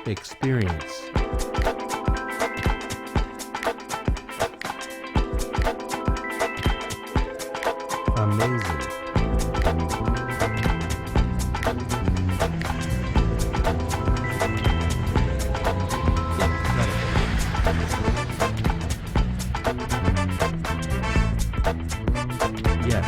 Experience. Amazing. Yes.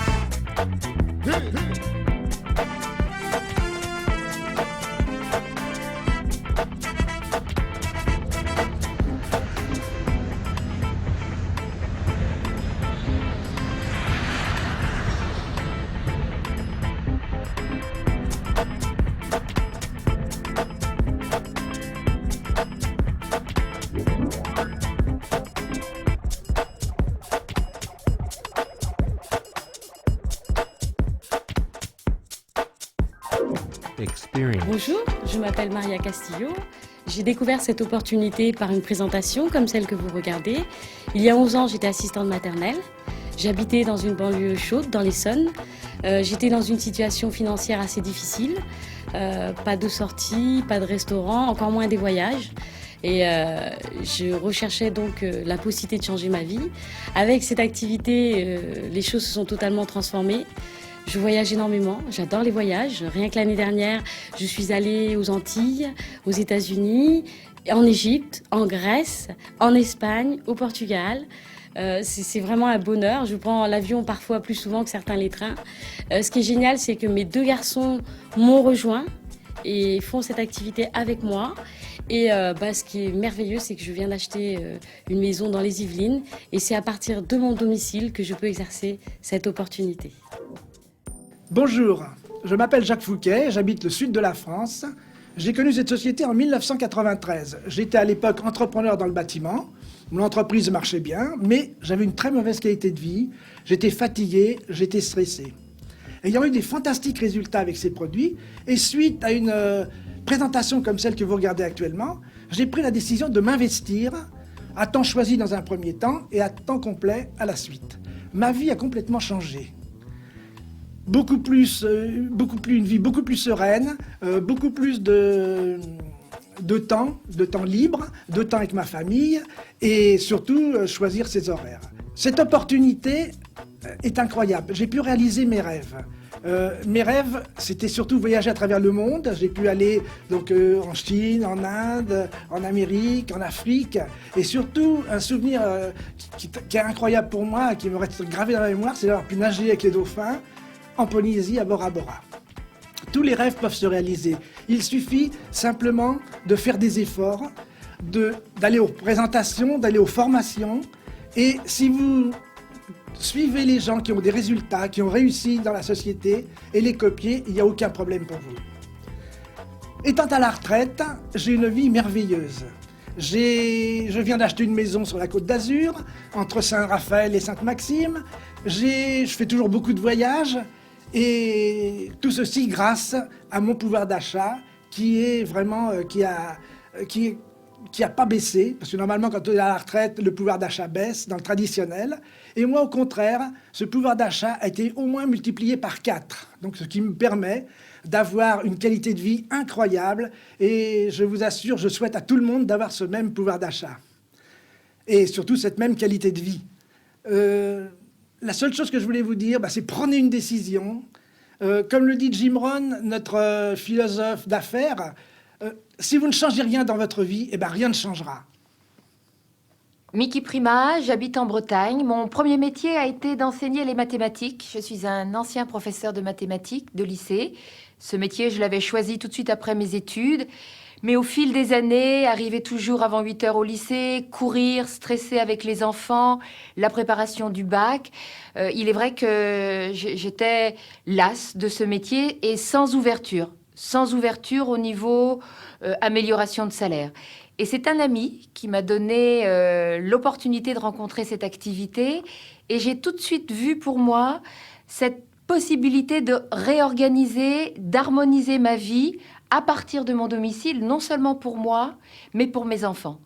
Experience. Bonjour, je m'appelle Maria Castillo. J'ai découvert cette opportunité par une présentation comme celle que vous regardez. Il y a 11 ans, j'étais assistante maternelle. J'habitais dans une banlieue chaude, dans l'Essonne. J'étais dans une situation financière assez difficile. Pas de sortie, pas de restaurant, encore moins des voyages. Et je recherchais donc la possibilité de changer ma vie. Avec cette activité, les choses se sont totalement transformées. Je voyage énormément, j'adore les voyages. Rien que l'année dernière, je suis allée aux Antilles, aux États-Unis, en Égypte, en Grèce, en Espagne, au Portugal. C'est vraiment un bonheur. Je prends l'avion parfois plus souvent que certains les trains. Ce qui est génial, c'est que mes 2 garçons m'ont rejoint et font cette activité avec moi. Et ce qui est merveilleux, c'est que je viens d'acheter une maison dans les Yvelines et c'est à partir de mon domicile que je peux exercer cette opportunité. Bonjour, je m'appelle Jacques Fouquet, j'habite le sud de la France. J'ai connu cette société en 1993. J'étais à l'époque entrepreneur dans le bâtiment. Mon entreprise marchait bien, mais j'avais une très mauvaise qualité de vie. J'étais fatigué, j'étais stressé. Ayant eu des fantastiques résultats avec ces produits, et suite à une présentation comme celle que vous regardez actuellement, j'ai pris la décision de m'investir à temps choisi dans un premier temps et à temps complet à la suite. Ma vie a complètement changé. Une vie beaucoup plus sereine, beaucoup plus de temps libre, de temps avec ma famille et surtout choisir ses horaires. Cette opportunité est incroyable. J'ai pu réaliser mes rêves. Mes rêves, c'était surtout voyager à travers le monde. J'ai pu aller donc en Chine, en Inde, en Amérique, en Afrique. Et surtout, un souvenir qui est incroyable pour moi, qui me reste gravé dans la mémoire, c'est d'avoir pu nager avec les dauphins en Polynésie, à Bora Bora. Tous les rêves peuvent se réaliser. Il suffit simplement de faire des efforts, d'aller aux présentations, d'aller aux formations. Et si vous suivez les gens qui ont des résultats, qui ont réussi dans la société et les copier, il n'y a aucun problème pour vous. Étant à la retraite, j'ai une vie merveilleuse. Je viens d'acheter une maison sur la Côte d'Azur, entre Saint-Raphaël et Sainte-Maxime. Je fais toujours beaucoup de voyages. Et tout ceci grâce à mon pouvoir d'achat qui est vraiment qui a pas baissé, parce que normalement quand on est à la retraite, le pouvoir d'achat baisse dans le traditionnel. Et moi au contraire, ce pouvoir d'achat a été au moins multiplié par 4. Donc ce qui me permet d'avoir une qualité de vie incroyable. Et je vous assure, je souhaite à tout le monde d'avoir ce même pouvoir d'achat. Et surtout cette même qualité de vie. La seule chose que je voulais vous dire, c'est prenez une décision. Comme le dit Jim Rohn, notre philosophe d'affaires, si vous ne changez rien dans votre vie, rien ne changera. Miki Prima, j'habite en Bretagne. Mon premier métier a été d'enseigner les mathématiques. Je suis un ancien professeur de mathématiques de lycée. Ce métier, je l'avais choisi tout de suite après mes études. Mais au fil des années, arriver toujours avant 8 heures au lycée, courir, stresser avec les enfants, la préparation du bac, il est vrai que j'étais lasse de ce métier et sans ouverture au niveau amélioration de salaire. Et c'est un ami qui m'a donné l'opportunité de rencontrer cette activité et j'ai tout de suite vu pour moi cette possibilité de réorganiser, d'harmoniser ma vie à partir de mon domicile, non seulement pour moi, mais pour mes enfants.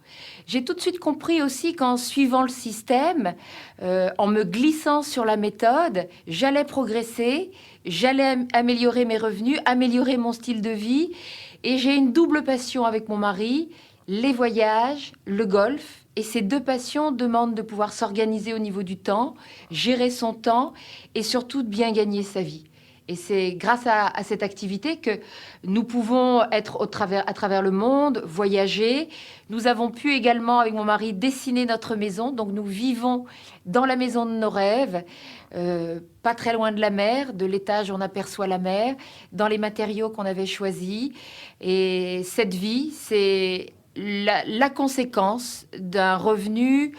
J'ai tout de suite compris aussi qu'en suivant le système, en me glissant sur la méthode, j'allais progresser, j'allais améliorer mes revenus, améliorer mon style de vie Et j'ai une double passion avec mon mari, les voyages, le golf. Et ces deux passions demandent de pouvoir s'organiser au niveau du temps, gérer son temps et surtout de bien gagner sa vie. Et c'est grâce à cette activité que nous pouvons être à travers le monde, voyager. Nous avons pu également, avec mon mari, dessiner notre maison. Donc nous vivons dans la maison de nos rêves, pas très loin de la mer. De l'étage, on aperçoit la mer, dans les matériaux qu'on avait choisis. Et cette vie, c'est la conséquence d'un revenu.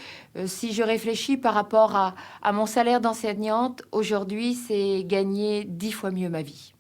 Si je réfléchis par rapport à mon salaire d'enseignante, aujourd'hui, c'est gagner 10 fois mieux ma vie.